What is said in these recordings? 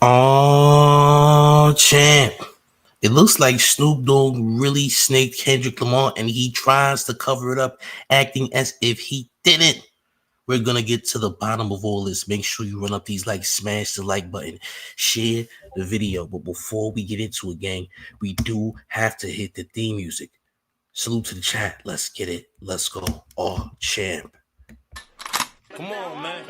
Oh, champ. It looks like Snoop Dogg really snaked Kendrick Lamar and he tries to cover it up, acting as if he didn't. We're going to get to the bottom of all this. Make sure you run up these likes, smash the like button, share the video. But before we get into it, gang, we do have to hit the theme music. Salute to the chat. Let's get it. Let's go. Oh, champ. Come on, man.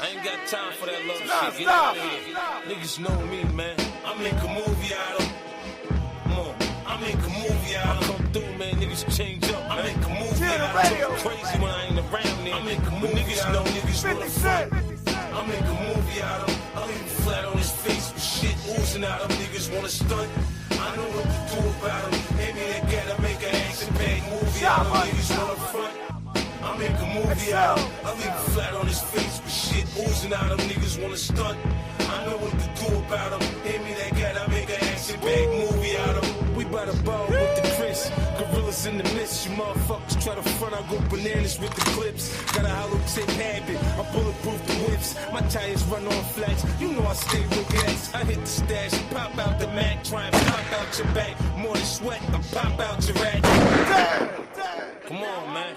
I ain't got time for that little shit. Get out of here. Niggas know me, man. I make a movie out of. Come on. I make a movie out of. I come through, man. Niggas change up. I make a movie out of. Talk crazy when I ain't around there. I make a movie. Niggas know niggas wanna front. I make a movie out of. I leave him flat on his face with shit oozing out of. Niggas wanna stunt. I know what to do about him. Hit me again. I make an action-packed movie out of. Niggas wanna front. I make a movie out. I leave him flat on his face with shit oozing out of. Niggas wanna stunt. I know what to do about him. Hit me that guy. I make an action-packed movie out of. We by the ball with the Chris. Gorillas in the mist. You motherfuckers try to front. I go bananas with the clips. Got a hollow tip habit. I bulletproof the whips. My tires run on flats. You know I stay with gas. I hit the stash. Pop out the Mac. Try and pop out your back. More than sweat. I pop out your rat. Come on, man.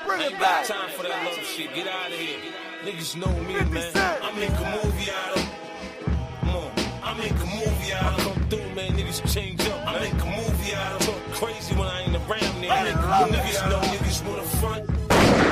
I ain't got time for that little shit. Get out of here. Niggas know me, man. I make a movie out of. Come on. I make a movie out of. I come through, man. Niggas change up. I make a movie out of. Talk crazy when I ain't around there. I make a movie. Niggas know niggas wanna front. I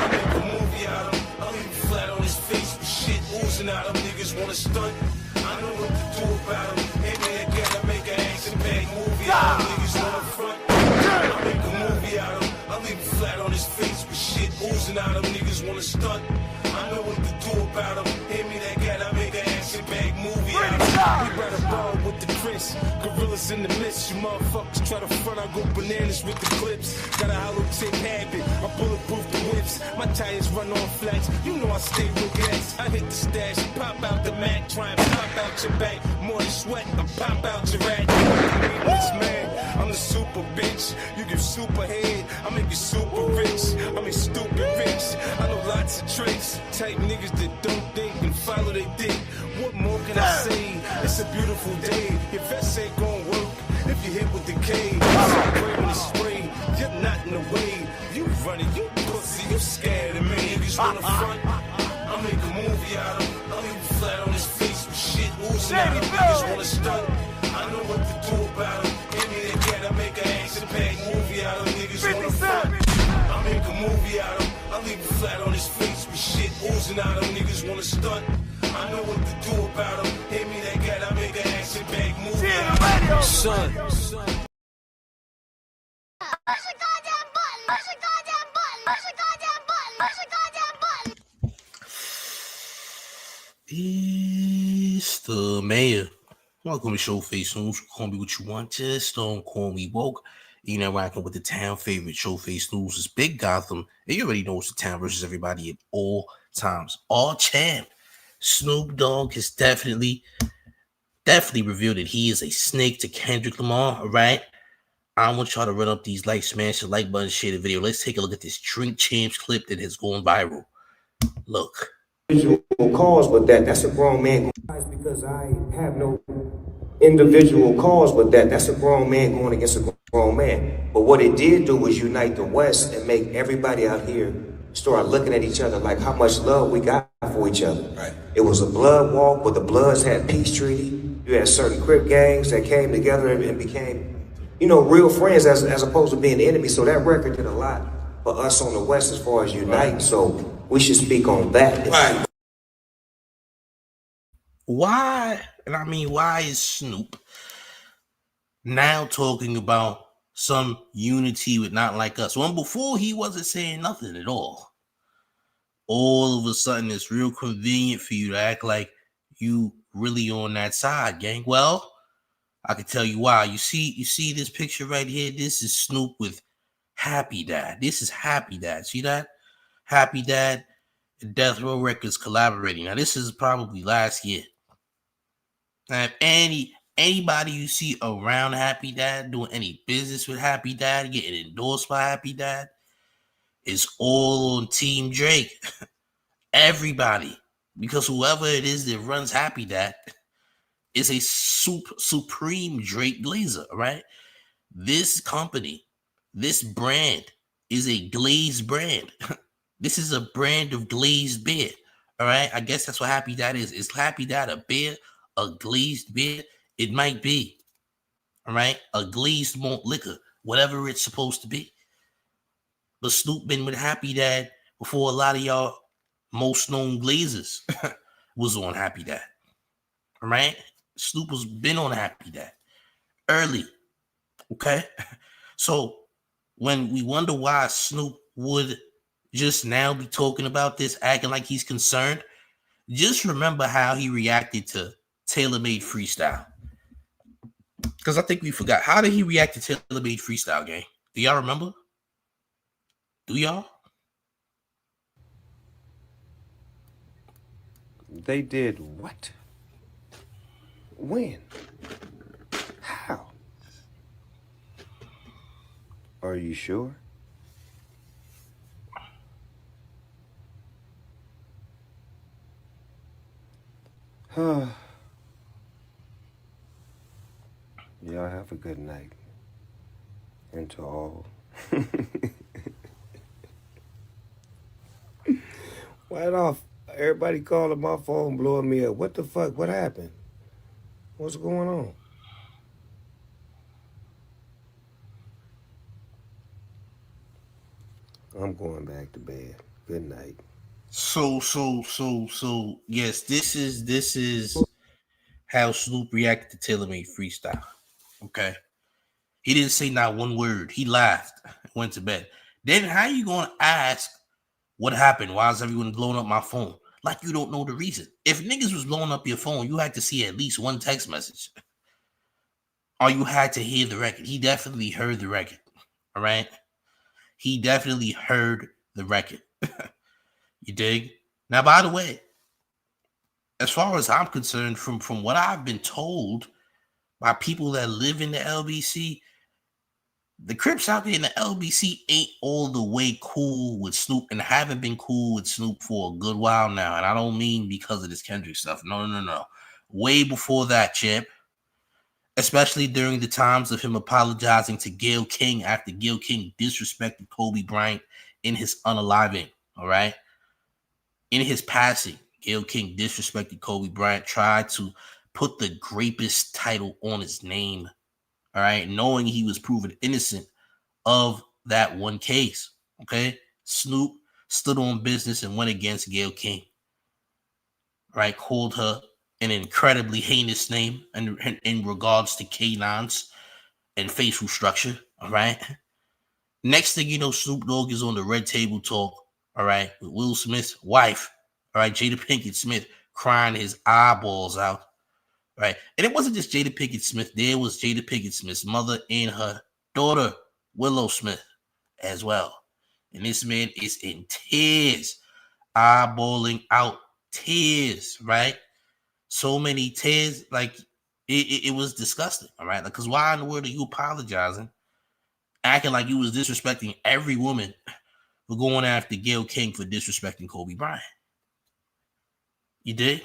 make a movie out of. I leave him flat on his face with shit oozing out of. Niggas wanna stunt. I know what to do about him. Hit me again. I make an action-packed movie out of. Niggas wanna front. I make a movie out of. I leave him flat on his face with shit oozing out of. Niggas wanna stunt. I know what to do about him. Hit me that guy. I make an action-packed movie out of. We by the ball with the Chris. Gorillas in the mist. You motherfuckers try to front. I go bananas with the clips. Got a hollow tip habit. I bulletproof the whips. My tires run on flats. You know I stay with gas. I hit the stash. Pop out the Mac. Try and pop out your back. More than sweat. I pop out your rat. This man, I'm the super bitch. You give super head. I make you super rich. I mean stupid rich. I know lots of tricks. Type niggas that don't think and follow they dick. What more can I say? It's a beautiful day. Your vest ain't gon' work if you hit with the K. Spray when it's spray. You're not in the way. You running, you pussy, you scared of me. Niggas wanna front. I make a movie out of. I leave him flat on his face with shit oozing out of. Niggas wanna stunt. I know what to do about him. Hit me again. I make an action-packed movie out of. Niggas wanna front. I make a movie out of. I leave him flat on his face with shit oozing out of. Niggas wanna stunt. I know what to do about him. Hit me that guy. I make an action-packed movie out of. Son. Push a goddamn button. Push a goddamn button. Push a goddamn button. Push a goddamn button. It's the mayor. Welcome to Showface News. Call me what you want. Just don't call me woke. You know, rocking with the town favorite. Showface News is Big Gotham. And you already know it's the town versus everybody at all times. All champ. Snoop Dogg has definitely revealed that he is a snake to Kendrick Lamar. All right. I want y'all to run up these likes, smash the like button, share the video. Let's take a look at this Drink Champs clip that has gone viral. Look. Individual cause with that's a grown man. Because I have no individual cause with that's a grown man going against a grown man. But what it did do was unite the West and make everybody out here start looking at each other like how much love we got for each other. Right. It was a blood walk where the Bloods had peace treaty. You had certain Crip gangs that came together and became, you know, real friends as opposed to being enemies. So that record did a lot for us on the West as far as uniting. Right. So we should speak on that. Right. Why? And I mean, why is Snoop now talking about some unity with Not Like Us? When before he wasn't saying nothing at all. All of a sudden, it's real convenient for you to act like you really on that side, gang. Well, I can tell you why. You see this picture right here? This is Snoop with Happy Dad. This is Happy Dad. See that? Happy Dad and Death Row Records collaborating. Now, this is probably last year. Now, if anybody you see around Happy Dad doing any business with Happy Dad, getting endorsed by Happy Dad, is all on Team Drake. Everybody. because whoever it is that runs Happy Dad is a supreme Drake Glazer, right? This company, this brand is a glazed brand. This is a brand of glazed beer. All right. I guess that's what Happy Dad is. Is Happy Dad a beer, a glazed beer? It might be. All right. A glazed malt liquor, whatever it's supposed to be. But Snoop been with Happy Dad before a lot of y'all most known glazers was on Happy Dad. All right. Snoop has been on Happy Dad early. Okay. So when we wonder why Snoop would just now be talking about this, acting like he's concerned, just remember how he reacted to Taylor Made Freestyle. Because I think we forgot. How did he react to Taylor Made Freestyle, gang? Do y'all remember? Do y'all? They did what? When? How? Are you sure? Y'all have a good night. And to all. Right off. Everybody calling my phone, blowing me up. What the fuck? What happened? What's going on? I'm going back to bed. Good night. So, yes, this is how Snoop reacted to Taylor Made Freestyle. Okay. He didn't say not one word. He laughed, went to bed. Then how you gonna ask what happened? Why is everyone blowing up my phone? Like you don't know the reason. If niggas was blowing up your phone, you had to see at least one text message. Or you had to hear the record. He definitely heard the record. All right. He definitely heard the record. You dig? Now, by the way, as far as I'm concerned, from what I've been told by people that live in the LBC, the Crips out there in the LBC ain't all the way cool with Snoop and haven't been cool with Snoop for a good while now. And I don't mean because of this Kendrick stuff. No. Way before that, champ. Especially during the times of him apologizing to Gayle King after Gayle King disrespected Kobe Bryant in his unaliving. All right. In his passing, Gayle King disrespected Kobe Bryant, tried to put the grapist title on his name. All right. Knowing he was proven innocent of that one case. Okay. Snoop stood on business and went against Gayle King. Right. Called her an incredibly heinous name in regards to canines and facial structure. All right. Next thing you know, Snoop Dogg is on the Red Table Talk. All right. With Will Smith's wife. All right. Jada Pinkett Smith crying his eyeballs out. Right. And it wasn't just Jada Pinkett Smith. There was Jada Pinkett Smith's mother and her daughter, Willow Smith, as well. And this man is in tears, eyeballing out tears, right? So many tears, like it was disgusting, all right? Because why in the world are you apologizing, acting like you was disrespecting every woman for going after Gayle King for disrespecting Kobe Bryant? You did?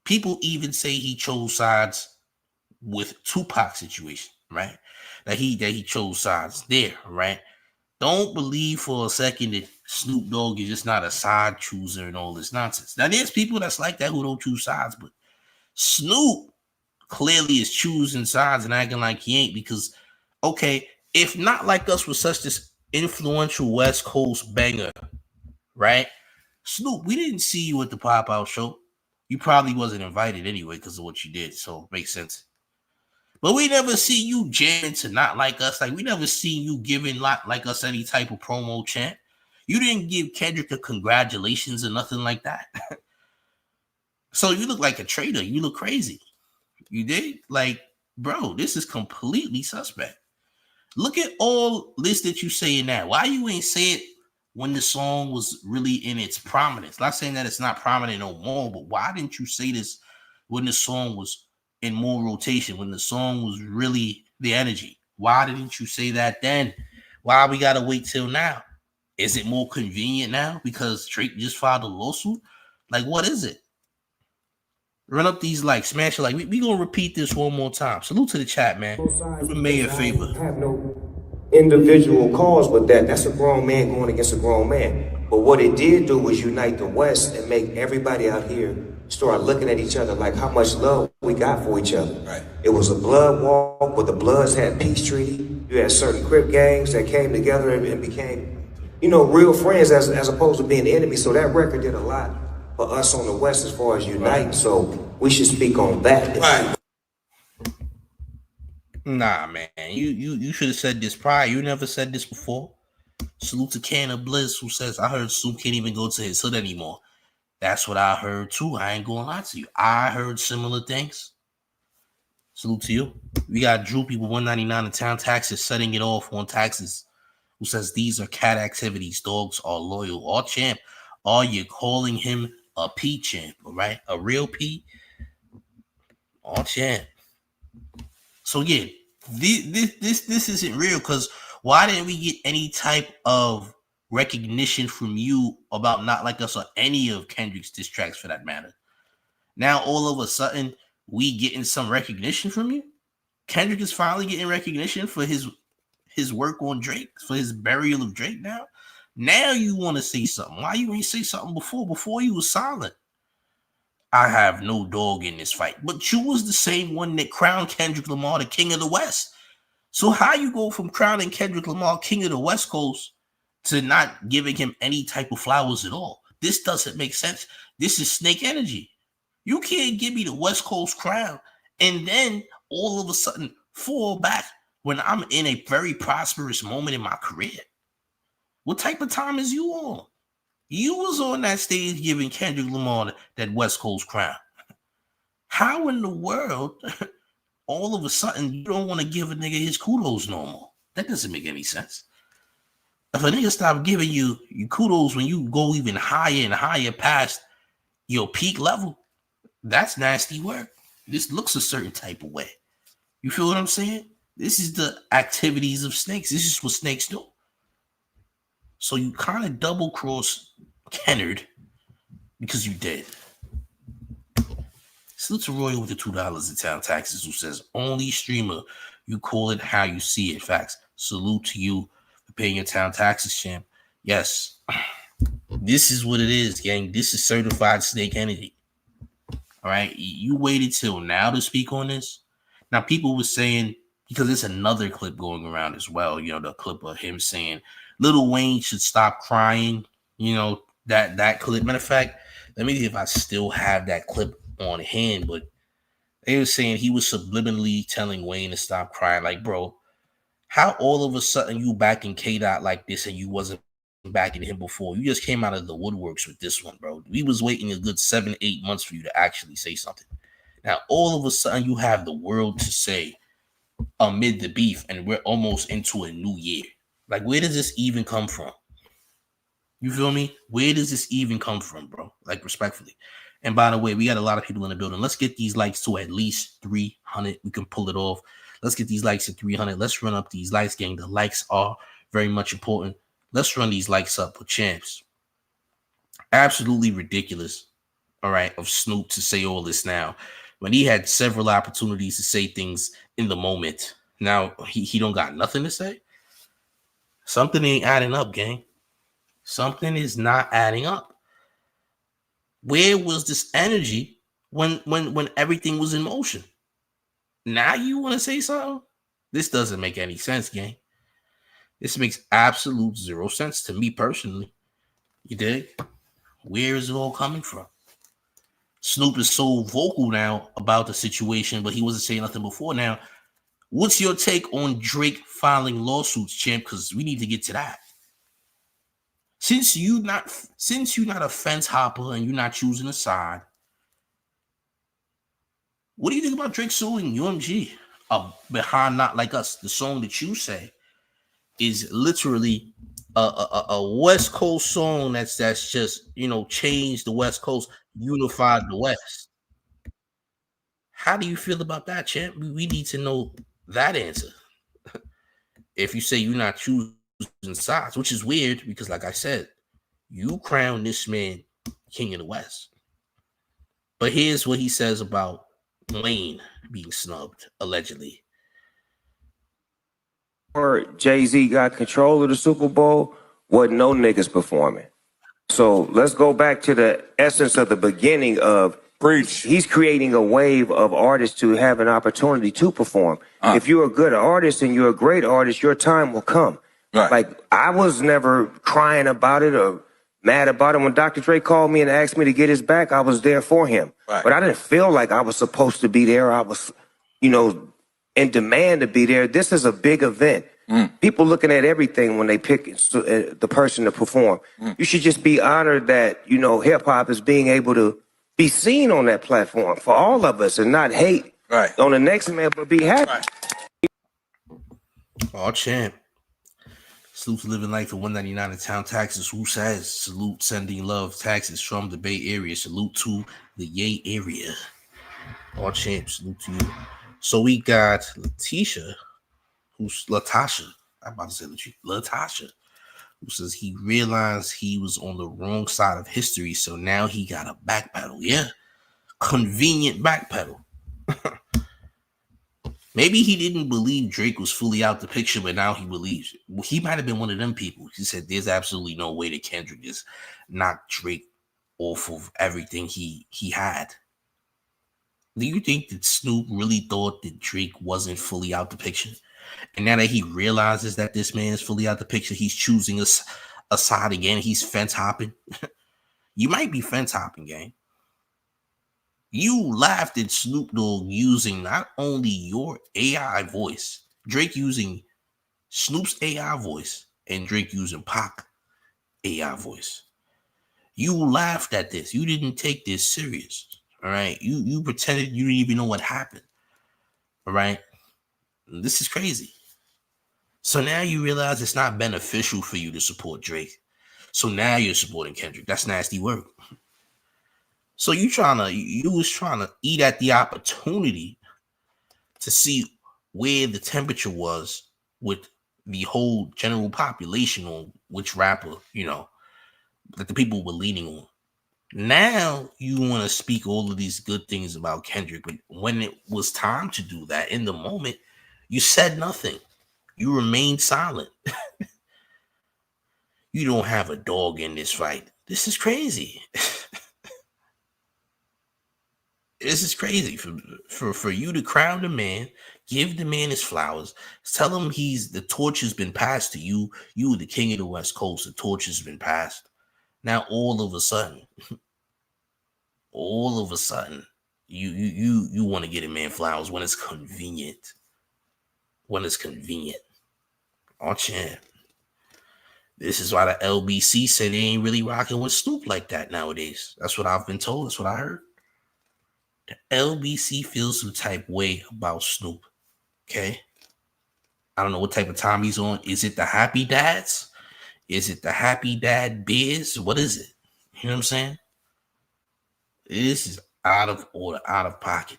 People even say he chose sides with Tupac situation, right? That he chose sides there, right? Don't believe for a second that Snoop Dogg is just not a side chooser and all this nonsense. Now, there's people that's like that who don't choose sides, but Snoop clearly is choosing sides and acting like he ain't because, okay, if Not Like Us was such this influential West Coast banger, right? Snoop, we didn't see you at the Pop-Out show. You probably wasn't invited anyway because of what you did, so it makes sense. But we never see you jamming to Not Like Us. Like, we never seen you giving Not Like Us any type of promo chant. You didn't give Kendrick a congratulations or nothing like that. So you look like a traitor. You look crazy. You did? Like, bro, this is completely suspect. Look at all this that you saying now. Why you ain't say it when the song was really in its prominence? Not saying that it's not prominent no more, but why didn't you say this when the song was in more rotation, when the song was really the energy? Why didn't you say that then? Why we gotta wait till now? Is it more convenient now because Drake just filed a lawsuit? Like, what is it? Run up these likes, smash it like. We gonna repeat this one more time. Salute to the chat, man. Do the mayor a favor. I have no individual cause with that. That's a grown man going against a grown man. But what it did do was unite the West and make everybody out here start looking at each other like how much love we got for each other. Right. It was a blood walk where the Bloods had peace treaty. You had certain Crip gangs that came together and became, real friends as opposed to being enemies. So that record did a lot for us on the West as far as uniting. Right. So we should speak on that. Right. Nah, man. You should have said this prior. You never said this before. Salute to Can of Bliss, who says, I heard Snoop can't even go to his hood anymore. That's what I heard too. I ain't gonna lie to you. I heard similar things. Salute to you. We got Droopy with 199 in town taxes, setting it off on taxes, who says these are cat activities. Dogs are loyal. All champ. Are you calling him a P champ? All right, a real P. All champ. So yeah, this isn't real, because why didn't we get any type of recognition from you about Not Like Us or any of Kendrick's diss tracks for that matter? Now all of a sudden we getting some recognition from you. Kendrick is finally getting recognition for his work on Drake, for his burial of Drake. Now you want to say something. Why you ain't say something before? Before you was silent. I have no dog in this fight. But you was the same one that crowned Kendrick Lamar the king of the West. So how you go from crowning Kendrick Lamar king of the West Coast to not giving him any type of flowers at all? This doesn't make sense. This is snake energy. You can't give me the West Coast crown and then all of a sudden fall back when I'm in a very prosperous moment in my career. What type of time is you on? You was on that stage giving Kendrick Lamar that West Coast crown. How in the world, all of a sudden, you don't want to give a nigga his kudos no more? That doesn't make any sense. If a nigga stop giving you kudos when you go even higher and higher past your peak level, that's nasty work. This looks a certain type of way. You feel what I'm saying? This is the activities of snakes. This is what snakes do. So you kind of double cross Kennard because you did. Salute to Roy with the $2 in town taxes, who says, only streamer, you call it how you see it. Facts. Salute to you for paying your town taxes, champ. Yes. This is what it is, gang. This is certified snake energy. All right. You waited till now to speak on this. Now, people were saying, because there's another clip going around as well, the clip of him saying Lil Wayne should stop crying, that clip. Matter of fact, let me see if I still have that clip on hand, but they were saying he was subliminally telling Wayne to stop crying. Like, bro, how all of a sudden you back in K-Dot like this and you wasn't backing him before? You just came out of the woodworks with this one, bro. We was waiting a good 7-8 months for you to actually say something. Now, all of a sudden you have the world to say amid the beef, and we're almost into a new year. Like, where does this even come from? You feel me? Where does this even come from, bro? Like, respectfully. And by the way, we got a lot of people in the building. Let's get these likes to at least 300. We can pull it off. Let's get these likes to 300. Let's run up these likes, gang. The likes are very much important. Let's run these likes up with champs. Absolutely ridiculous, all right, of Snoop to say all this now when he had several opportunities to say things in the moment. Now, he don't got nothing to say. Something ain't adding up, gang. Something is not adding up. Where was this energy when everything was in motion? Now you want to say something? This doesn't make any sense, gang. This makes absolute zero sense to me personally. You dig? Where is it all coming from? Snoop is so vocal now about the situation, but he wasn't saying nothing before. Now, what's your take on Drake filing lawsuits, champ? Because we need to get to that. Since you're not a fence hopper and you're not choosing a side, what do you think about Drake suing UMG behind Not Like Us? The song that you say is literally a West Coast song that's just changed the West Coast, unified the West. How do you feel about that, champ? We need to know that answer. If you say you're not choosing sides, which is weird because, like I said, you crown this man king of the West. But here's what he says about Wayne being snubbed, allegedly. Jay-Z got control of the Super Bowl, wasn't no niggas performing. So let's go back to the essence of the beginning of Preach. he's creating a wave of artists to have an opportunity to perform. If you're a good artist and you're a great artist, your time will come. Right. Like, I was never crying about it or mad about it. When Dr. Dre called me and asked me to get his back, I was there for him. Right. But I didn't feel like I was supposed to be there. I was, you know, in demand to be there. This is a big event. People looking at everything when they pick the person to perform. You should just be honored that, you know, hip hop is being able to be seen on that platform for all of us and not hate on the next man, but be happy. Oh, champ. Snoop's living like the 199 in town, Texas. Who says salute, sending love, taxes from the Bay Area. Salute to the Yay area. All champ, salute to you. So we got Latasha, I'm about to say Latasha, who says he realized he was on the wrong side of history, so now he got a backpedal. Yeah, convenient backpedal. Maybe he didn't believe Drake was fully out the picture, but now he believes it. Well, he might have been one of them people. He said there's absolutely no way that Kendrick just knocked Drake off of everything he had. Do you think that Snoop really thought that Drake wasn't fully out the picture? And now that he realizes that this man is fully out the picture, he's choosing a side again. He's fence hopping. You might be fence hopping, gang. You laughed at Snoop Dogg using not only your AI voice, Drake using Snoop's AI voice, and Drake using Pac AI voice. You laughed at this. You didn't take this serious. All right. You pretended you didn't even know what happened. All right. This is crazy. So now you realize it's not beneficial for you to support Drake. So now you're supporting Kendrick. That's nasty work. So you was trying to eat at the opportunity to see where the temperature was with the whole general population on which rapper, you know, that the people were leaning on. Now you want to speak all of these good things about Kendrick, but when it was time to do that in the moment, you said nothing. You remained silent. You don't have a dog in this fight. This is crazy. This is crazy for you to crown the man, give the man his flowers, tell him the torch has been passed to you. You are the king of the West Coast. The torch has been passed. Now all of a sudden, you want to get a man flowers when it's convenient. When it's convenient. Oh, champ. This is why the LBC said they ain't really rocking with Snoop like that nowadays. That's what I've been told. That's what I heard. The LBC feels some type way about Snoop. Okay? I don't know what type of time he's on. Is it the Happy Dads? Is it the Happy Dad Biz? What is it? You know what I'm saying? This is out of order, out of pocket.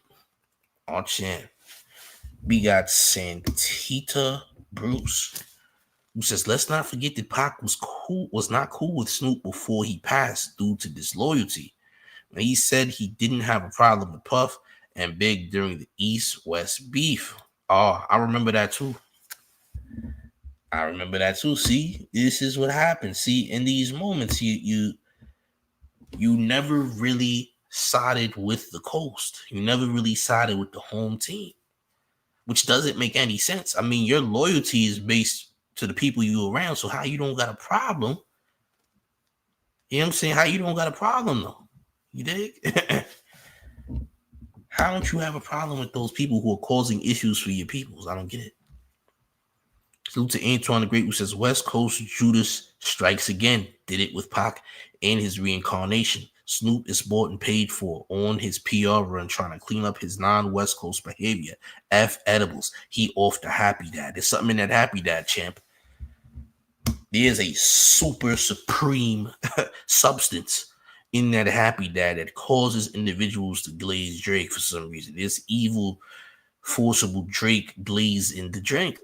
Oh, champ. We got Santita Bruce, who says, let's not forget that Pac was not cool with Snoop before he passed due to disloyalty. And he said he didn't have a problem with Puff and Big during the East-West beef. Oh, I remember that too. See, this is what happens. See, in these moments, you never really sided with the coast. You never really sided with the home team, which doesn't make any sense. I mean, your loyalty is based to the people you around. So how you don't got a problem? You know what I'm saying? How you don't got a problem though? You dig? How don't you have a problem with those people who are causing issues for your peoples? I don't get it. Salute to Antoine the Great, who says West Coast Judas strikes again. Did it with Pac and his reincarnation. Snoop is bought and paid for on his PR run trying to clean up his non-West Coast behavior. F edibles. He off the Happy Dad. There's something in that Happy Dad, champ. There's a super supreme substance in that Happy Dad that causes individuals to glaze Drake for some reason. There's evil, forcible Drake glaze in the drink.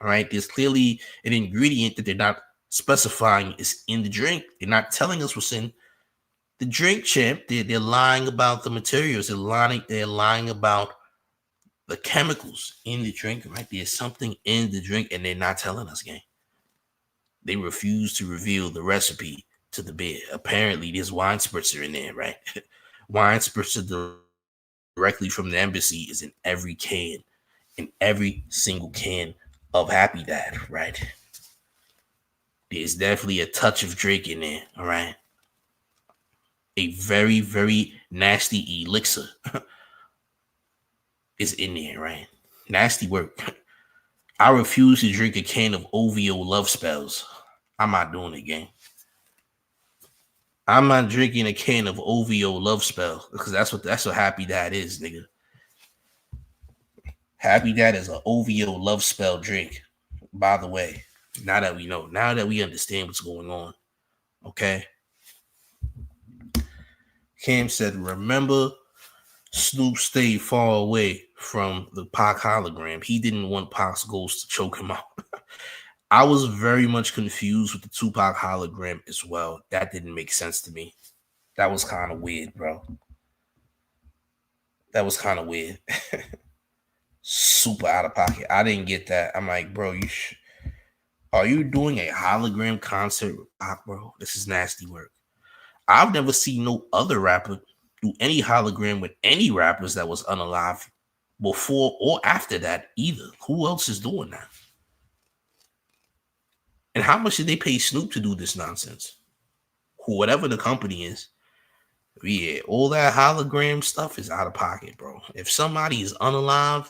All right. There's clearly an ingredient that they're not specifying is in the drink. They're not telling us what's in the drink champ, they're lying about the materials. They're lying about the chemicals in the drink, right? There's something in the drink, and they're not telling us, gang. They refuse to reveal the recipe to the beer. Apparently, there's wine spritzer in there, right? Wine spritzer directly from the embassy is in every single can of Happy Dad, right? There's definitely a touch of Drake in there, all right? A very, very nasty elixir is in there, right? Nasty work. I refuse to drink a can of OVO Love Spells. I'm not doing it, gang. I'm not drinking a can of OVO Love Spell because that's what Happy Dad is, nigga. Happy Dad is an OVO Love Spell drink. By the way, now that we know, now that we understand what's going on, okay? Cam said, remember, Snoop stayed far away from the Pac hologram. He didn't want Pac's ghost to choke him out. I was very much confused with the Tupac hologram as well. That didn't make sense to me. That was kind of weird, bro. That was kind of weird. Super out of pocket. I didn't get that. I'm like, bro, are you doing a hologram concert with Pac, bro? This is nasty work. I've never seen no other rapper do any hologram with any rappers that was unalive before or after that either. Who else is doing that? And how much did they pay Snoop to do this nonsense? Whatever the company is. Yeah, all that hologram stuff is out of pocket, bro. If somebody is unalive,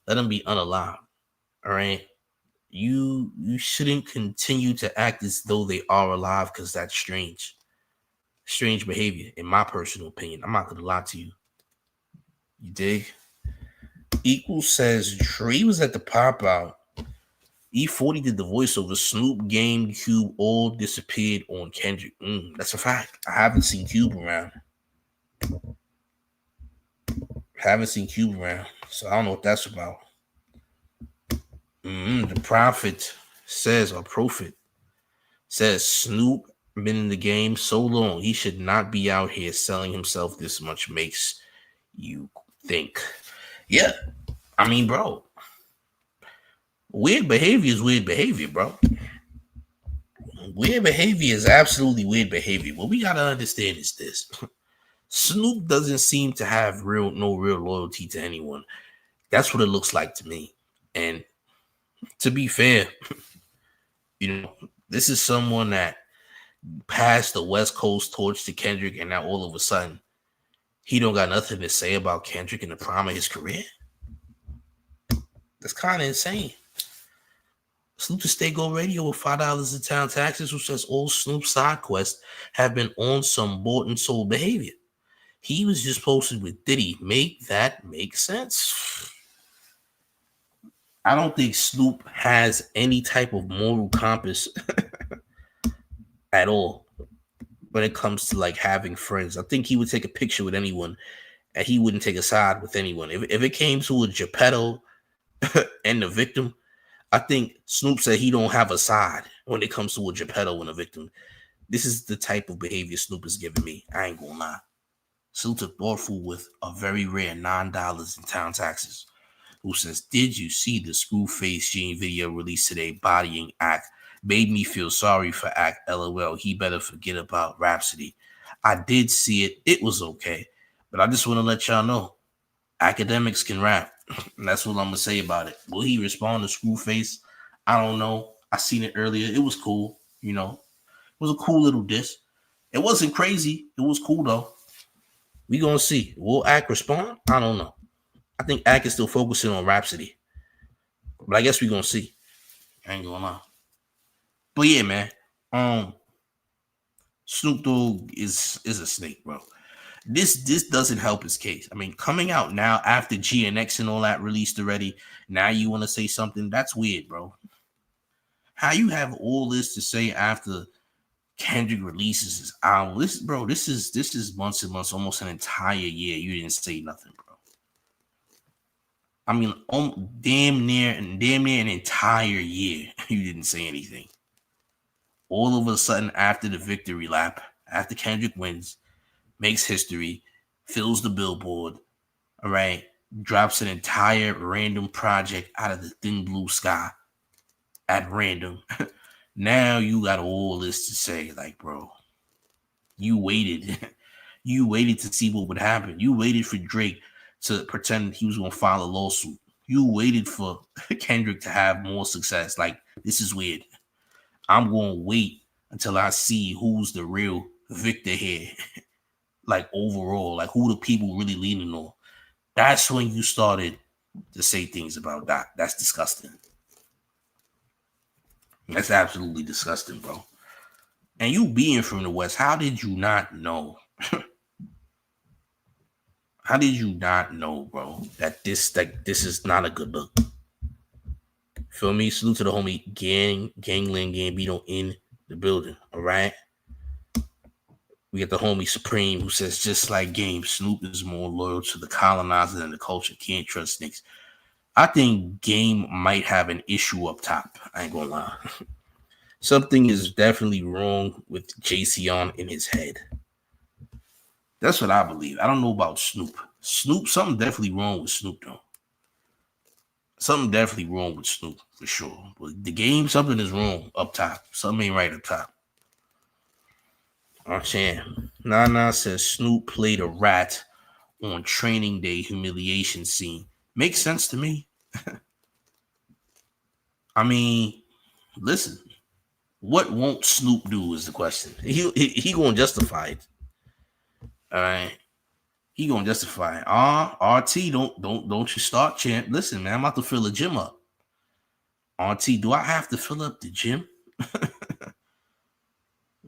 let them be unalive. All right. You shouldn't continue to act as though they are alive because that's strange. Strange behavior, in my personal opinion. I'm not gonna lie to you. You dig? Equal says Dre was at the pop out. E40 did the voiceover. Snoop, Game, Cube all disappeared on Kendrick. That's a fact. I haven't seen Cube around. So I don't know what that's about. The prophet says Snoop been in the game so long, he should not be out here selling himself this much. Makes you think. Yeah, I mean, bro, weird behavior is weird behavior, bro. Weird behavior is absolutely weird behavior. What we gotta understand is this: Snoop doesn't seem to have no real loyalty to anyone. That's what it looks like to me. And to be fair, this is someone that passed the West Coast torch to Kendrick, and now all of a sudden, he don't got nothing to say about Kendrick in the prime of his career. That's kind of insane. Snoop to Stay Go Radio with $5 in town taxes, who says all Snoop side quests have been on some bought and sold behavior. He was just posted with Diddy. Make that make sense? I don't think Snoop has any type of moral compass at all when it comes to like having friends. I think he would take a picture with anyone and he wouldn't take a side with anyone. If it came to a Geppetto and the victim, I think Snoop said he don't have a side when it comes to a Geppetto and a victim. This is the type of behavior Snoop is giving me. I ain't gonna lie. Snoop's thoughtful with a very rare $9 in town taxes, who says, did you see the Screwface Gene video released today bodying Act? Made me feel sorry for Act, LOL. He better forget about Rhapsody. I did see it. It was okay. But I just want to let y'all know, Akademiks can rap. And that's what I'm going to say about it. Will he respond to Screwface? I don't know. I seen it earlier. It was cool. It was a cool little diss. It wasn't crazy. It was cool, though. We going to see. Will Act respond? I don't know. I think Act is still focusing on Rhapsody. But I guess we're going to see. I ain't going to lie. But yeah, man. Snoop Dogg is a snake, bro. This doesn't help his case. I mean, coming out now after GNX and all that released already, now you want to say something? That's weird, bro. How you have all this to say after Kendrick releases his album? This is months and months, almost an entire year. You didn't say nothing, bro. I mean, damn near an entire year, you didn't say anything. All of a sudden, after the victory lap, after Kendrick wins, makes history, fills the billboard, all right, drops an entire random project out of the thin blue sky at random. Now you got all this to say, like, bro, you waited. You waited to see what would happen. You waited for Drake to pretend he was going to file a lawsuit. You waited for Kendrick to have more success. Like, this is weird. I'm going to wait until I see who's the real victor here. Like, overall, like, who the people really leaning on. That's when you started to say things about that. That's disgusting. That's absolutely disgusting, bro. And you being from the West, how did you not know? How did you not know, bro, that this is not a good look? Feel me? Salute to the homie Gangland Gambino in the building. All right. We got the homie Supreme who says, just like Game, Snoop is more loyal to the colonizer than the culture. Can't trust niggas. I think Game might have an issue up top. I ain't gonna lie. Something is definitely wrong with JC in his head. That's what I believe. I don't know about Snoop. Something definitely wrong with Snoop, though. Something definitely wrong with Snoop, for sure. But the Game, something is wrong up top. Something ain't right up top. I'm saying. Nana says Snoop played a rat on training day humiliation scene. Makes sense to me. I mean, listen. What won't Snoop do is the question. He gonna justify it. All right. He gonna justify it. RT, don't you start, champ. Listen, man, I'm about to fill the gym up. RT, do I have to fill up the gym?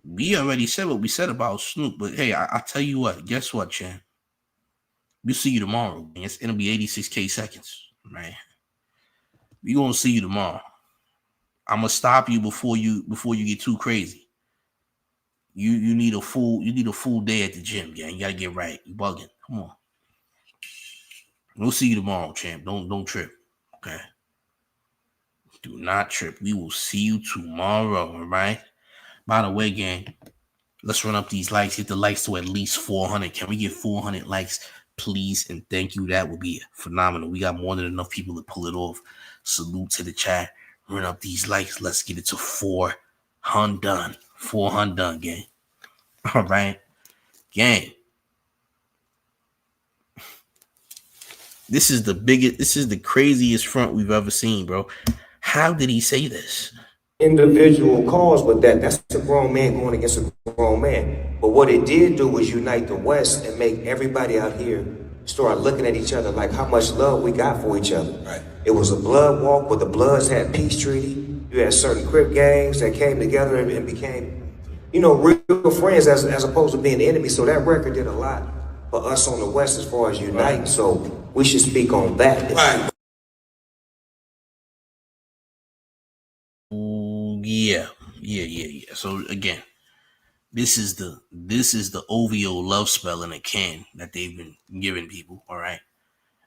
We already said what we said about Snoop, but hey, I tell you what, guess what, champ? We'll see you tomorrow. It's gonna be 86K seconds, right? We gonna see you tomorrow. I'm gonna stop you before you get too crazy. You need a full day at the gym, gang. You gotta get right. You bugging. Come on. We'll see you tomorrow, champ. Don't trip. Okay. Do not trip. We will see you tomorrow. All right. By the way, gang, let's run up these likes. Hit the likes to at least 400. Can we get 400 likes, please? And thank you. That would be phenomenal. We got more than enough people to pull it off. Salute to the chat. Run up these likes. Let's get it to 400. 400, gang. All right, gang. This is the craziest front we've ever seen, bro. How did he say this? Individual cause, but that's a grown man going against a grown man. But what it did do was unite the West and make everybody out here start looking at each other like how much love we got for each other. Right. It was a blood walk where the Bloods had peace treaty. You had certain Crip gangs that came together and became, real friends as opposed to being enemies. So that record did a lot for us on the West as far as uniting. Right. So we should speak on that. Right. Yeah. So again, this is the OVO love spell in a can that they've been giving people, all right,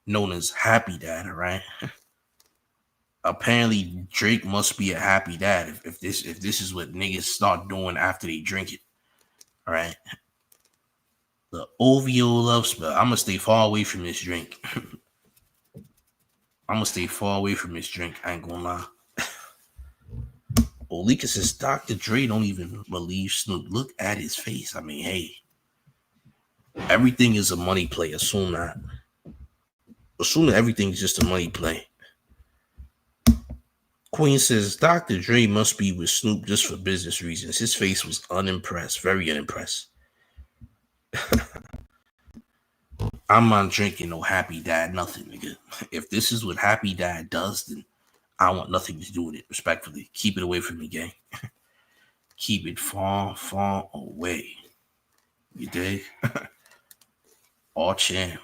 known as Happy Dad, all right. Apparently Drake must be a happy dad if this is what niggas start doing after they drink it, all right. The OVO love spell. I'm gonna stay far away from this drink. I ain't gonna lie. Olika says Dr. Dre don't even believe Snoop. Look at his face. I mean, hey, everything is a money play. Assume that everything is just a money play. Queen says Dr. Dre must be with Snoop just for business reasons. His face was unimpressed, very unimpressed. I'm not drinking no Happy Dad, nothing, nigga. If this is what Happy Dad does, then I want nothing to do with it, respectfully. Keep it away from me, gang. Keep it far, far away. You dig? All champ.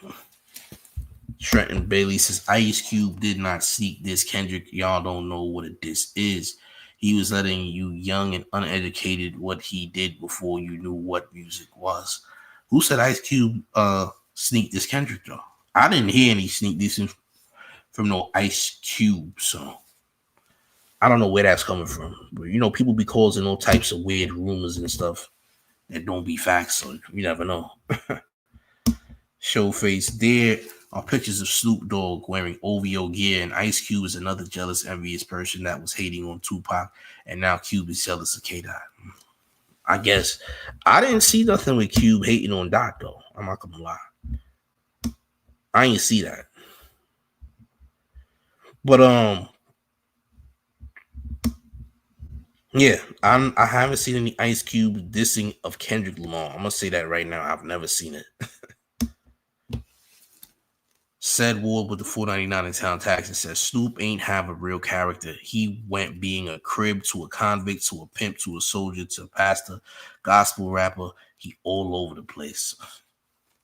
Trenton Bailey says, Ice Cube did not seek this. Kendrick, y'all don't know what a diss is. He was letting you young and uneducated what he did before you knew what music was. Who said Ice Cube sneaked this Kendrick, though? I didn't hear any sneak this from no Ice Cube, so I don't know where that's coming from. But, people be causing all types of weird rumors and stuff that don't be facts, so you never know. Showface. There are pictures of Snoop Dogg wearing OVO gear, and Ice Cube is another jealous, envious person that was hating on Tupac, and now Cube is jealous of K-Dot. I guess I didn't see nothing with Cube hating on Dot though. I'm not gonna lie. I ain't see that. But yeah, I haven't seen any Ice Cube dissing of Kendrick Lamar. I'm gonna say that right now. I've never seen it. Said Ward with the 499 in town tax and says Snoop ain't have a real character. He went being a crib to a convict to a pimp to a soldier to a pastor, gospel rapper. He all over the place.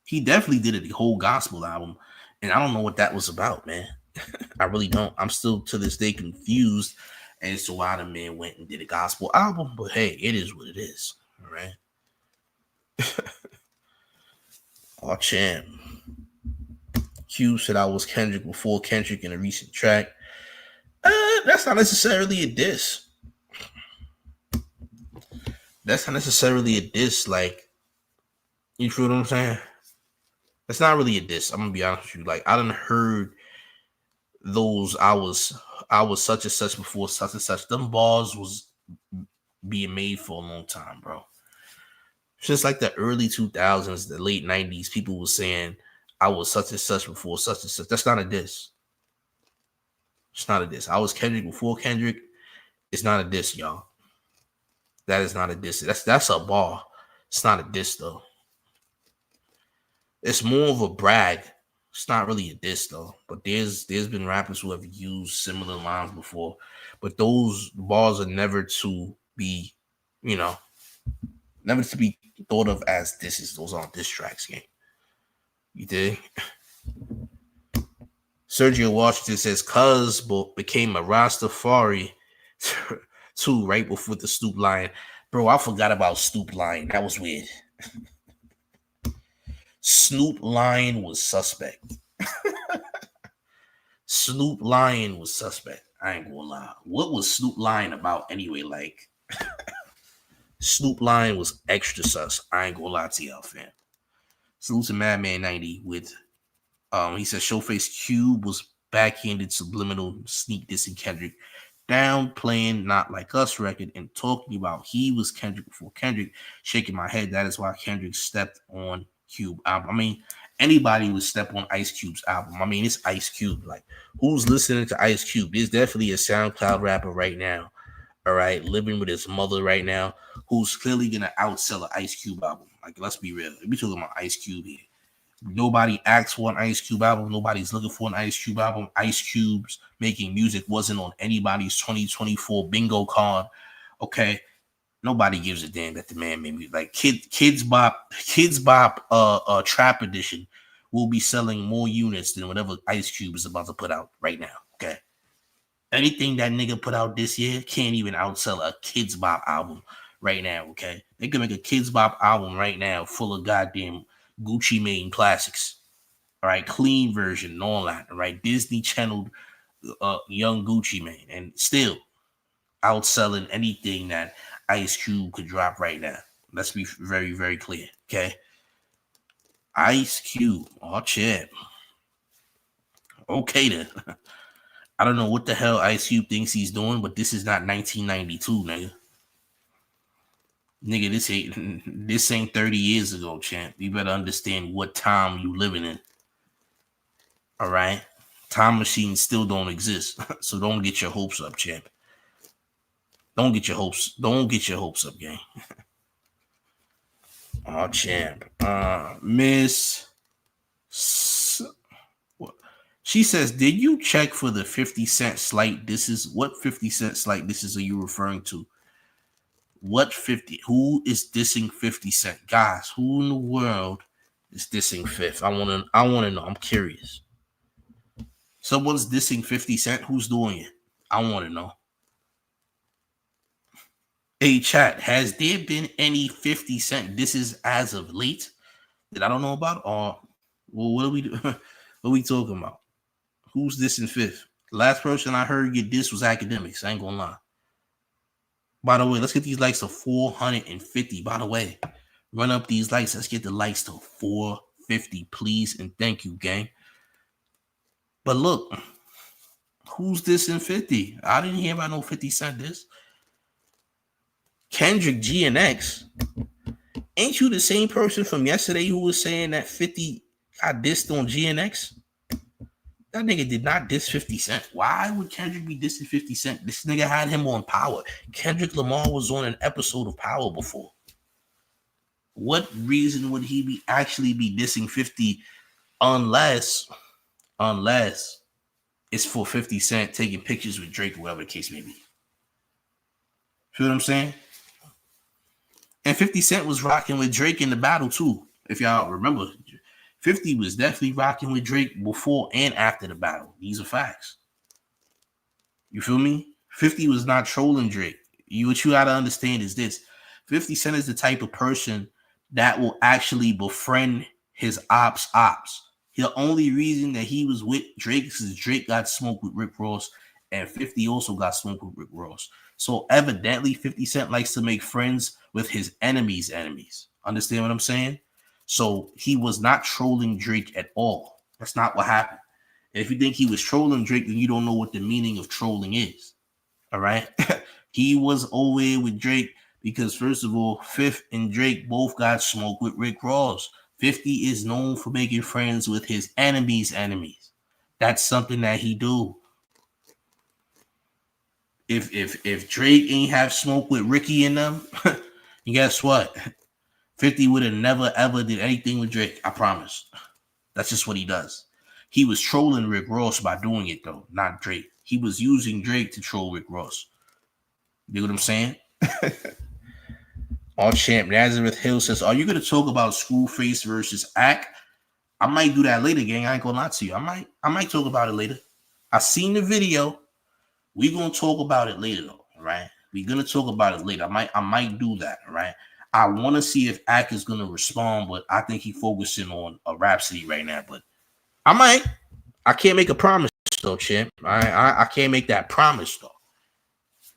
He definitely did the whole gospel album, and I don't know what that was about, man. I really don't. I'm still to this day confused as to why the man went and did a gospel album, but hey, it is what it is. All right. Oh, champ. Q said I was Kendrick before Kendrick in a recent track. That's not necessarily a diss. That's not necessarily a diss. Like, you feel what I'm saying? That's not really a diss. I'm gonna be honest with you. Like, I done heard those I was such and such before such and such. Them bars was being made for a long time, bro. Just like the early 2000s, the late 90s, people were saying I was such and such before such and such. That's not a diss. It's not a diss. I was Kendrick before Kendrick. It's not a diss, y'all. That is not a diss. That's a bar. It's not a diss though. It's more of a brag. It's not really a diss though. But there's been rappers who have used similar lines before. But those bars are never to be, never to be thought of as disses. Those aren't diss tracks, gang. You dig? Sergio Washington says Cuz became a Rastafari too right before the Snoop line. Bro, I forgot about Snoop line. That was weird. Snoop line was suspect. Snoop lying was suspect. I ain't gonna lie. What was Snoop lying about anyway? Like, Snoop lying was extra sus. I ain't gonna lie to y'all, fam. Salute to Madman 90 with, he says Showface Cube was backhanded subliminal sneak dissing Kendrick, downplaying Not Like Us record and talking about he was Kendrick before Kendrick, shaking my head. That is why Kendrick stepped on Cube album. I mean, anybody would step on Ice Cube's album. I mean, it's Ice Cube. Like, who's listening to Ice Cube? There's definitely a SoundCloud rapper right now, all right, living with his mother right now, who's clearly gonna outsell an Ice Cube album. Like, let's be real. We talking about Ice Cube here. Nobody asked for an Ice Cube album. Nobody's looking for an Ice Cube album. Ice Cube's making music wasn't on anybody's 2024 bingo card. Okay. Nobody gives a damn that the man made music. Like Kids Bop Trap Edition will be selling more units than whatever Ice Cube is about to put out right now. Okay. Anything that nigga put out this year can't even outsell a Kids Bop album right now. Okay. They can make a Kids Bop album right now full of goddamn Gucci Mane classics. All right. Clean version and all that. All right. Disney channeled young Gucci Mane and still outselling anything that Ice Cube could drop right now. Let's be very, very clear. Okay. Ice Cube. Oh, champ. Okay, then. I don't know what the hell Ice Cube thinks he's doing, but this is not 1992, nigga. Nigga, this ain't 30 years ago, champ. You better understand what time you living in. All right? Time machines still don't exist. So don't get your hopes up, champ. Don't get your hopes up, gang. Oh, champ. Miss. She says, did you check for the 50 Cent slight disses? What 50 Cent slight disses are you referring to? What 50? Who is dissing 50 Cent? Guys, who in the world is dissing Fifth? I want to know. I'm curious. Someone's dissing 50 Cent. Who's doing it? I want to know. Hey, chat, has there been any 50 Cent disses as of late that I don't know about? Or well, what are we do? What are we talking about? Who's dissing Fifth? Last person I heard get diss was Akademiks. I ain't gonna lie. By the way, let's get these likes to 450. By the way, Run up these likes. Let's get the likes to 450, please, and thank you, gang. But look, who's this in 50? I didn't hear about no 50 Cent this. Kendrick G and X. Ain't you the same person from yesterday who was saying that 50 got dissed on G and X? That nigga did not diss 50 Cent. Why would Kendrick be dissing 50 Cent? This nigga had him on Power. Kendrick Lamar was on an episode of Power before. What reason would he be actually be dissing 50 unless it's for 50 Cent taking pictures with Drake, whatever the case may be? Feel what I'm saying? And 50 Cent was rocking with Drake in the battle too. If y'all remember, 50 was definitely rocking with Drake before and after the battle. These are facts. You feel me? 50 was not trolling Drake. What you gotta understand is this. 50 Cent is the type of person that will actually befriend his ops. The only reason that he was with Drake is because Drake got smoked with Rick Ross, and 50 also got smoked with Rick Ross. So evidently 50 Cent likes to make friends with his enemies' enemies. Understand what I'm saying? So he was not trolling Drake at all. That's not what happened. And if you think he was trolling Drake, then you don't know what the meaning of trolling is. All right? He was over with Drake because, first of all, Fifth and Drake both got smoked with Rick Ross. 50 is known for making friends with his enemies' enemies. That's something that he do. If Drake ain't have smoke with Ricky and them, guess what? 50 would have never ever did anything with Drake. I promise. That's just what he does. He was trolling Rick Ross by doing it though, not Drake. He was using Drake to troll Rick Ross. You know what I'm saying? All champ Nazareth Hill says, "Are you gonna talk about Screwface versus Ack?" I might do that later, gang. I ain't gonna lie to you. I might talk about it later. I seen the video. We're gonna talk about it later, though. All right, we're gonna talk about it later. I might do that. All right. I want to see if Ack is gonna respond, but I think he's focusing on a Rhapsody right now. But I might. I can't make a promise though, champ. I can't make that promise though.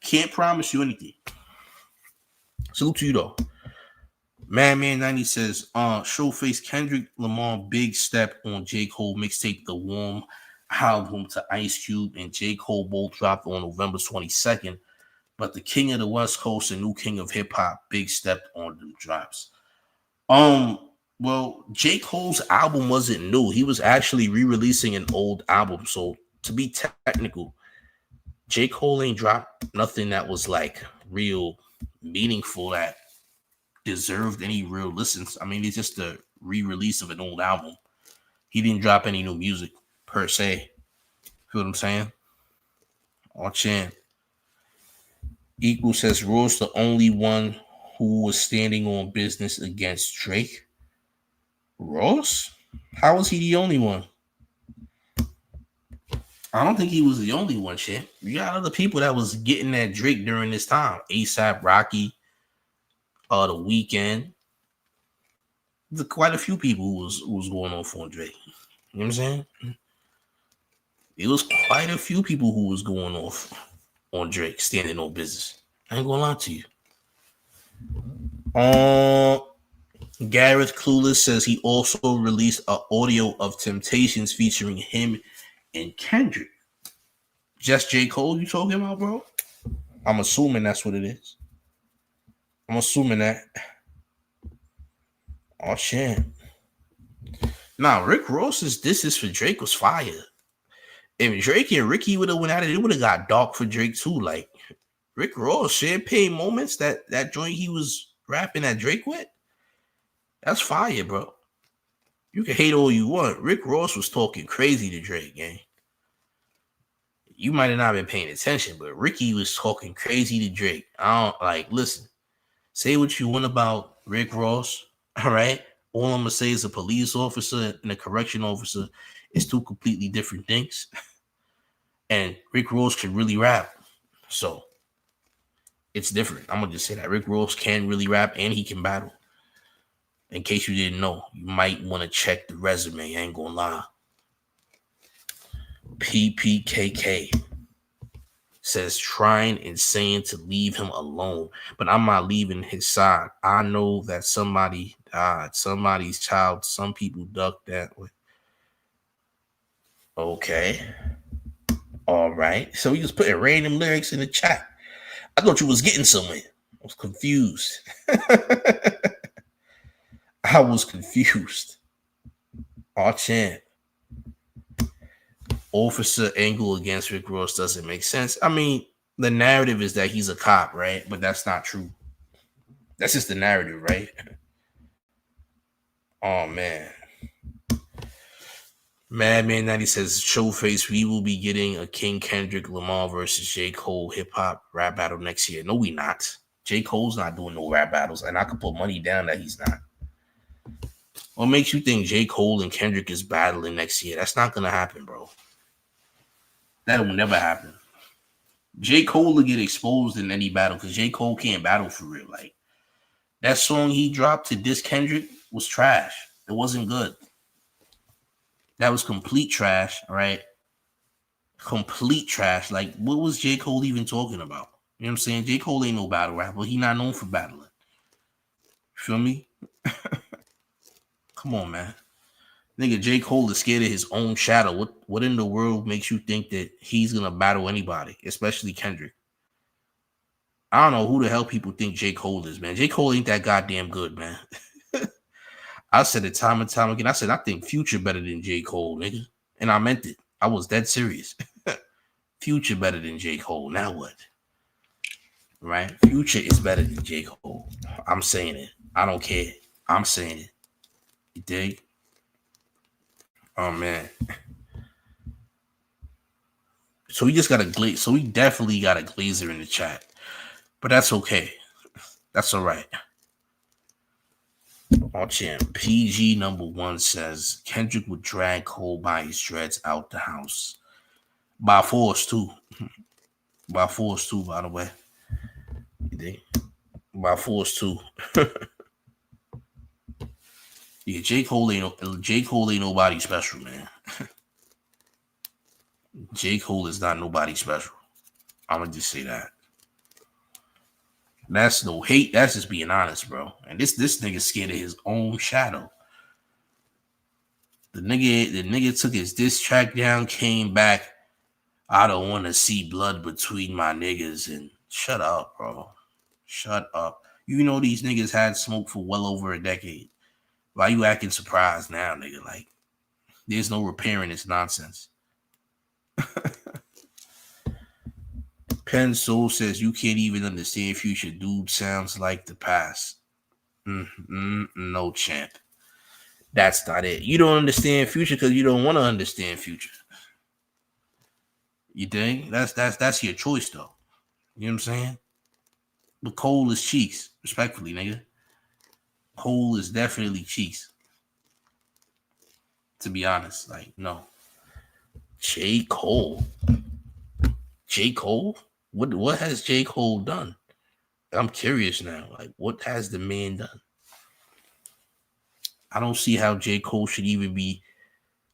Can't promise you anything. Salute to you though. Madman 90 says, Showface Kendrick Lamar big step on J. Cole mixtape The Warm album to Ice Cube and J. Cole both dropped on November 22nd. But the king of the West Coast and new king of hip hop big step on them drops. Well, J. Cole's album wasn't new. He was actually re-releasing an old album. So to be technical, J. Cole ain't dropped nothing that was like real meaningful that deserved any real listens. I mean, it's just a re-release of an old album. He didn't drop any new music per se. Feel what I'm saying? All chan. Equal says Ross the only one who was standing on business against Drake. Ross? How was he the only one? I don't think he was the only one, shit. You got other people that was getting at Drake during this time. ASAP Rocky, The Weeknd. There's quite a few people who was going on for Drake. You know what I'm saying? It was quite a few people who was going off on Drake, standing on business. I ain't gonna lie to you. Gareth Clueless says he also released an audio of Temptations featuring him and Kendrick. Just J. Cole you talking about, bro? I'm assuming that's what it is. I'm assuming that. Oh, shit. Nah, Rick Ross's disses for Drake was fire. If Drake and Ricky would have went at it, it would have got dark for Drake too. Like, Rick Ross, Champagne Moments, that joint he was rapping at Drake with, that's fire, bro. You can hate all you want. Rick Ross was talking crazy to Drake, gang. You might have not been paying attention, but Ricky was talking crazy to Drake. Listen, say what you want about Rick Ross, all right? All I'm going to say is a police officer and a correction officer is two completely different things. And Rick Ross can really rap. So, it's different. I'm going to just say that. Rick Ross can really rap and he can battle. In case you didn't know, you might want to check the resume. I ain't going to lie. PPKK says trying and saying to leave him alone, but I'm not leaving his side. I know that somebody died, somebody's child, some people ducked that way. Okay. All right. So he was putting random lyrics in the chat. I thought you was getting somewhere. I was confused. I was confused. Our champ. Officer angle against Rick Ross doesn't make sense. I mean, the narrative is that he's a cop, right? But that's not true. That's just the narrative, right? Oh, man. Madman 90 says, Showface, we will be getting a King Kendrick Lamar versus J. Cole hip-hop rap battle next year. No, we not. J. Cole's not doing no rap battles, and I could put money down that he's not. What makes you think J. Cole and Kendrick is battling next year? That's not going to happen, bro. That will never happen. J. Cole will get exposed in any battle because J. Cole can't battle for real. Like, that song he dropped to diss Kendrick was trash. It wasn't good. That was complete trash, all right? Complete trash. Like, what was J. Cole even talking about? You know what I'm saying? J. Cole ain't no battle rapper. He not known for battling. Feel me? Come on, man. Nigga, J. Cole is scared of his own shadow. What in the world makes you think that he's going to battle anybody, especially Kendrick? I don't know who the hell people think J. Cole is, man. J. Cole ain't that goddamn good, man. I said it time and time again. I said, I think Future better than J. Cole, nigga. And I meant it. I was dead serious. Future better than J. Cole. Now what? Right? Future is better than J. Cole. I'm saying it. I don't care. I'm saying it. You dig? Oh, man. So we just got a glaze. So we definitely got a glazer in the chat. But that's okay. That's all right. Our champ PG #1 says Kendrick would drag Cole by his dreads out the house. By force, too. By force, too, by the way. You think? By force, too. Yeah, J. Cole ain't nobody special, man. J. Cole is not nobody special. I'm gonna just say that. That's no hate. That's just being honest, bro. And this nigga scared of his own shadow. The nigga took his diss track down, came back. I don't want to see blood between my niggas. And shut up, bro. Shut up. You know these niggas had smoke for well over a decade. Why you acting surprised now, nigga? Like, there's no repairing this nonsense. Penn Soul says you can't even understand Future. Dude sounds like the past. No, champ. That's not it. You don't understand Future because you don't want to understand Future. You think? That's your choice, though. You know what I'm saying? But Cole is cheeks, respectfully, nigga. Cole is definitely cheeks. To be honest, like, no. J. Cole? J. Cole? What has J. Cole done? I'm curious now. Like, what has the man done? I don't see how J. Cole should even be,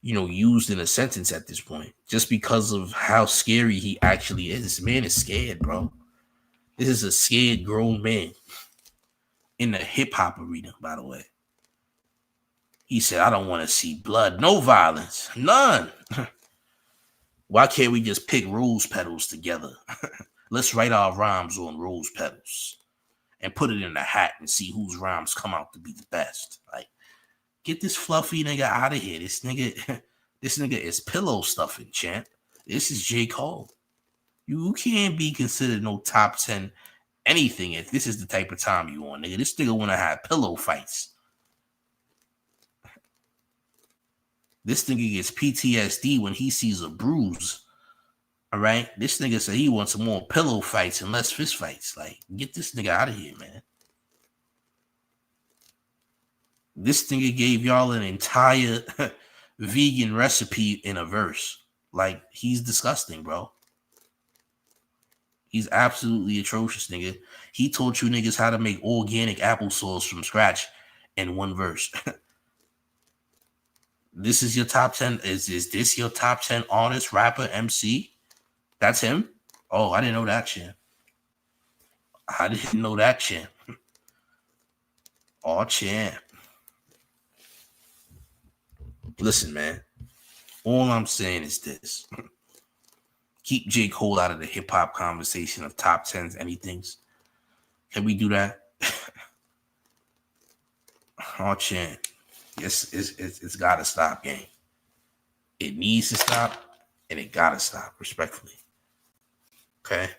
used in a sentence at this point. Just because of how scary he actually is. This man is scared, bro. This is a scared grown man. In the hip-hop arena, by the way. He said, I don't want to see blood. No violence. None. Why can't we just pick rose petals together? Let's write our rhymes on rose petals and put it in a hat and see whose rhymes come out to be the best. Like, get this fluffy nigga out of here. This nigga is pillow stuffing, champ. This is J. Cole. You can't be considered no top 10 anything if this is the type of time you on, nigga. This nigga want to have pillow fights. This nigga gets PTSD when he sees a bruise. All right? This nigga said he wants some more pillow fights and less fist fights. Like, get this nigga out of here, man. This nigga gave y'all an entire vegan recipe in a verse. Like, he's disgusting, bro. He's absolutely atrocious, nigga. He taught you niggas how to make organic applesauce from scratch in one verse. This is your top 10. Is this your top 10 artist, rapper, MC? That's him? Oh, I didn't know that, champ. I didn't know that, champ. Oh, champ. Listen, man. All I'm saying is this. Keep J. Cole out of the hip-hop conversation of top 10s, anythings. Can we do that? Oh, champ. Yes, it's got to stop, gang. It needs to stop, and it got to stop, respectfully. Okay?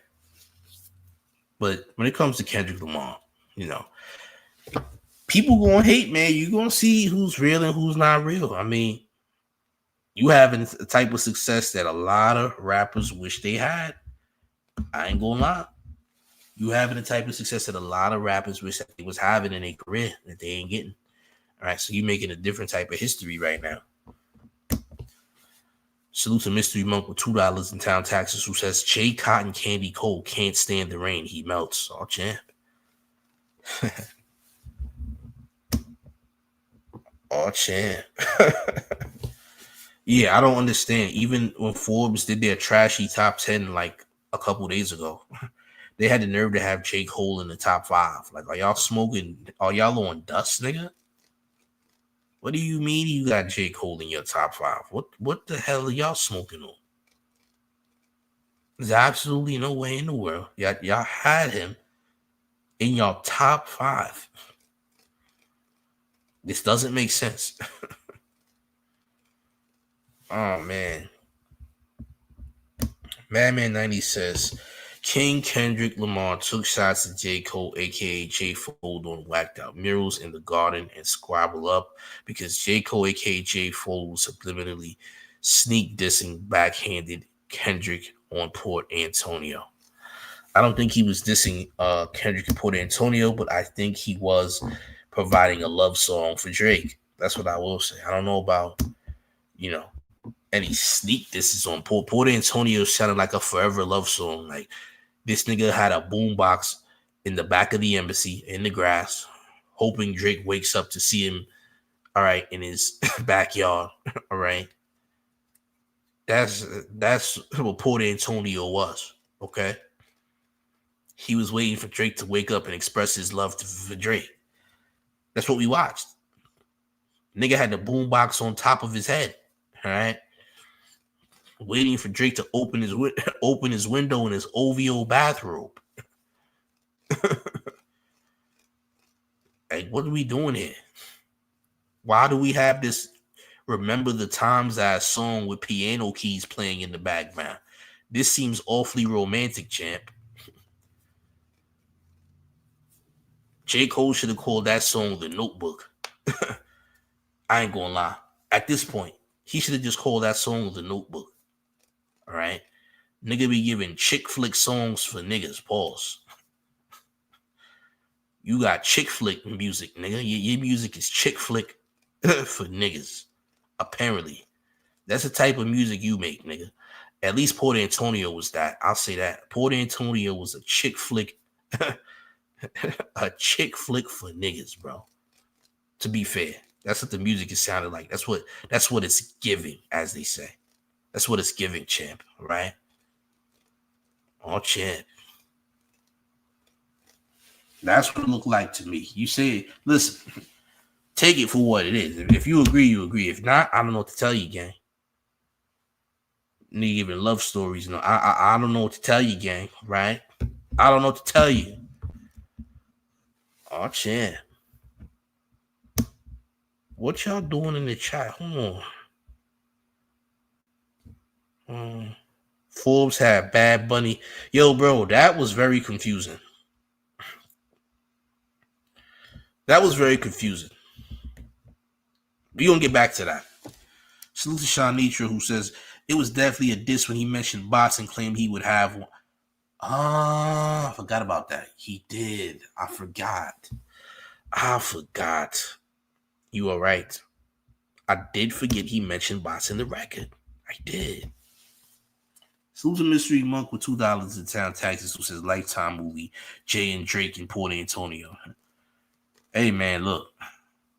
But when it comes to Kendrick Lamar, you know, people going to hate, man. You're going to see who's real and who's not real. I mean, you having a type of success that a lot of rappers wish they had. I ain't gonna lie. You having the type of success that a lot of rappers wish that they was having in their career that they ain't getting. All right, so you making a different type of history right now. Salute to Mystery Monk with $2 in town taxes who says Jay Cotton Candy Cole can't stand the rain. He melts. Oh, champ. Oh, champ. Yeah, I don't understand. Even when Forbes did their trashy top 10 like a couple days ago, they had the nerve to have J. Cole in the top 5. Like, are y'all smoking? Are y'all on dust, nigga? What do you mean you got J. Cole in your top 5? What the hell are y'all smoking on? There's absolutely no way in the world. Y'all had him in your top 5. This doesn't make sense. Oh, man. Madman90 says, King Kendrick Lamar took shots at J. Cole, a.k.a. J. Fold, on whacked out murals in the garden and squabble up because J. Cole, a.k.a. J. Fold, was subliminally sneak dissing backhanded Kendrick on Port Antonio. I don't think he was dissing Kendrick and Port Antonio, but I think he was providing a love song for Drake. That's what I will say. I don't know about, any sneak disses on Port Antonio. Sounded like a forever love song. Like, this nigga had a boombox in the back of the embassy in the grass, hoping Drake wakes up to see him, all right, in his backyard, all right? That's what Port Antonio was, okay? He was waiting for Drake to wake up and express his love for Drake. That's what we watched. Nigga had the boombox on top of his head, all right? Waiting for Drake to open his window in his OVO bathrobe. Like, what are we doing here? Why do we have this Remember the Times ass song with piano keys playing in the background? This seems awfully romantic, champ. J. Cole should have called that song The Notebook. I ain't gonna lie. At this point, he should have just called that song The Notebook. All right? Nigga be giving chick flick songs for niggas. Pause. You got chick flick music, nigga. Your music is chick flick for niggas. Apparently. That's the type of music you make, nigga. At least Port Antonio was that. I'll say that. Port Antonio was a chick flick. A chick flick for niggas, bro. To be fair. That's what the music is sounding like. That's what it's giving, as they say. That's what it's giving, champ. Right? Oh, champ. That's what it looked like to me. You say, listen, take it for what it is. If you agree, you agree. If not, I don't know what to tell you, gang. Nigga giving love stories. No, I don't know what to tell you, gang. Right? I don't know what to tell you. Oh, champ. What y'all doing in the chat? Hold on. Forbes had Bad Bunny. Yo, bro, that was very confusing. That was very confusing. We're going to get back to that. Salute to Sean Nitra, who says, it was definitely a diss when he mentioned bots and claimed he would have one. I forgot about that. He did. I forgot. You are right. I did forget he mentioned bots in the record. I did. Salute to Mystery Monk with $2 in town taxes who says Lifetime movie, Jay and Drake in Port Antonio. Hey, man, look.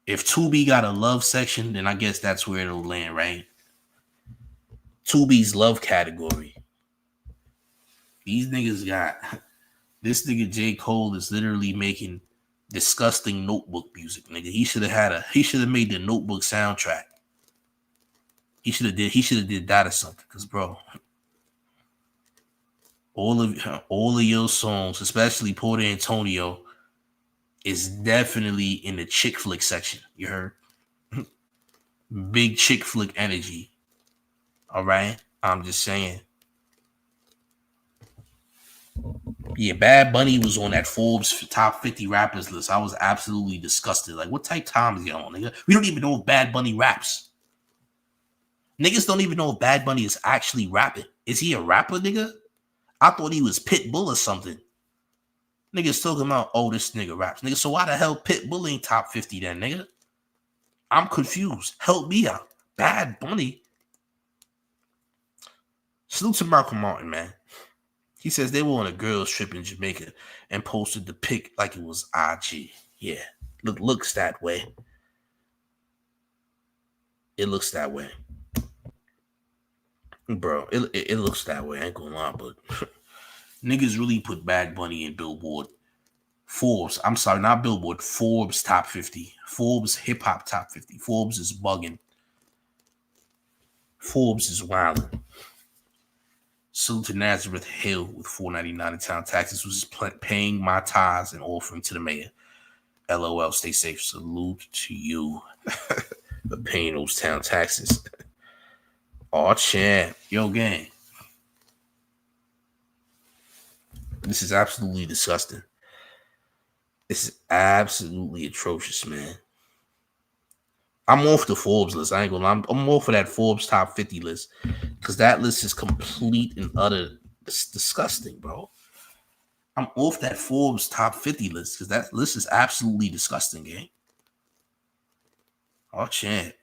If Tubi got a love section, then I guess that's where it'll land, right? Tubi's love category. These niggas got this nigga J. Cole is literally making disgusting Notebook music, nigga. He should have made the Notebook soundtrack. He should have did that or something. Cause bro, all of your songs, especially Porter Antonio, is definitely in the chick flick section. You heard? Big chick flick energy. All right? I'm just saying. Yeah, Bad Bunny was on that Forbes top 50 rappers list. I was absolutely disgusted. Like, what type time is he on, nigga? We don't even know if Bad Bunny raps. Niggas don't even know if Bad Bunny is actually rapping. Is he a rapper, nigga? I thought he was Pitbull or something. Niggas talking about, oh, this nigga raps. Nigga, so why the hell Pitbull ain't top 50 then, nigga? I'm confused. Help me out. Bad Bunny. Salute to Malcolm Martin, man. He says they were on a girls trip in Jamaica and posted the pic like it was IG. Yeah, looks that way. It looks that way. Bro, it looks that way. I ain't gonna lie, but niggas really put Bad Bunny in Billboard. Forbes, I'm sorry, not Billboard. Forbes top 50. Forbes hip hop top 50. Forbes is bugging. Forbes is wilding. Salute to Nazareth Hill with $4.99 in town taxes. Was paying my tithes and offering to the mayor. LOL, stay safe. Salute to you for paying those town taxes. Oh, champ. Yo, gang. This is absolutely disgusting. This is absolutely atrocious, man. I'm off the Forbes list. I ain't gonna lie. I'm off for that Forbes top 50 list because that list is complete and utter disgusting, bro. I'm off that Forbes top 50 list because that list is absolutely disgusting, gang. Oh, champ.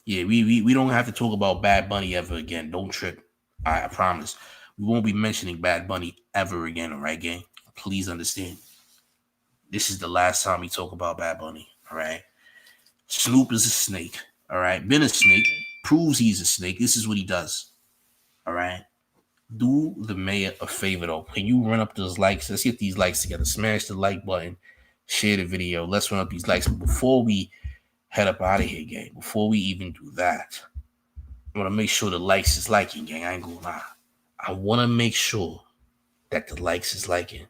Yeah, we don't have to talk about Bad Bunny ever again. Don't trip. I promise. We won't be mentioning Bad Bunny ever again, all right, gang? Please understand. This is the last time we talk about Bad Bunny, all right? Snoop is a snake, all right? Been a snake, proves he's a snake. This is what he does, all right? Do the mayor a favor, though. Can you run up those likes? Let's get these likes together. Smash the like button. Share the video. Let's run up these likes. But before we head up out of here, gang, before we even do that, I want to make sure the likes is liking, gang. I ain't gonna lie. I want to make sure that the likes is liking.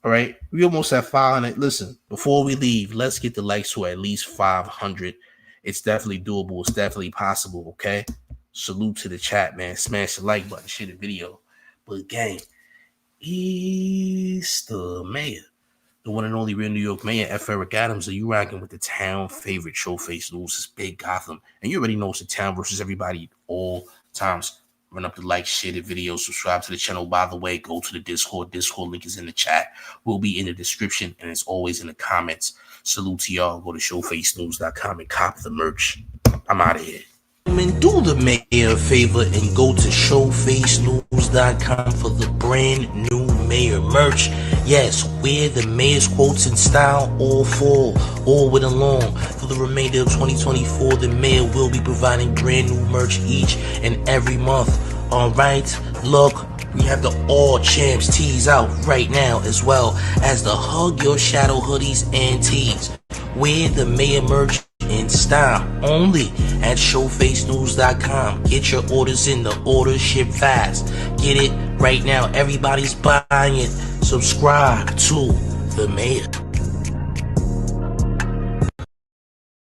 All right, we almost have 500. Listen, before we leave, let's get the likes to at least 500. It's definitely doable. It's definitely possible, okay? Salute to the chat, man. Smash the like button, share the video. But gang, he's the mayor. The one and only real New York mayor, F. Eric Adams. Are you rocking with the town favorite Showface News? It's Big Gotham. And you already know it's the town versus everybody all times. Run up the like, share the video, subscribe to the channel. By the way, go to the Discord. Discord link is in the chat. Will be in the description, and it's always in the comments. Salute to y'all. Go to showfacenews.com and cop the merch. I'm out of here. Do the mayor a favor and go to showfacenews.com for the brand new mayor merch. Yes, wear the mayor's quotes in style, all fall, all with along. For the remainder of 2024, the mayor will be providing brand new merch each and every month. All right, look, we have the All Champs tees out right now, as well as the Hug Your Shadow hoodies and tees. Wear the mayor merch in style only at showfacenews.com. Get your orders in. The orders ship fast. Get it right now. Everybody's buying it. Subscribe to the mayor.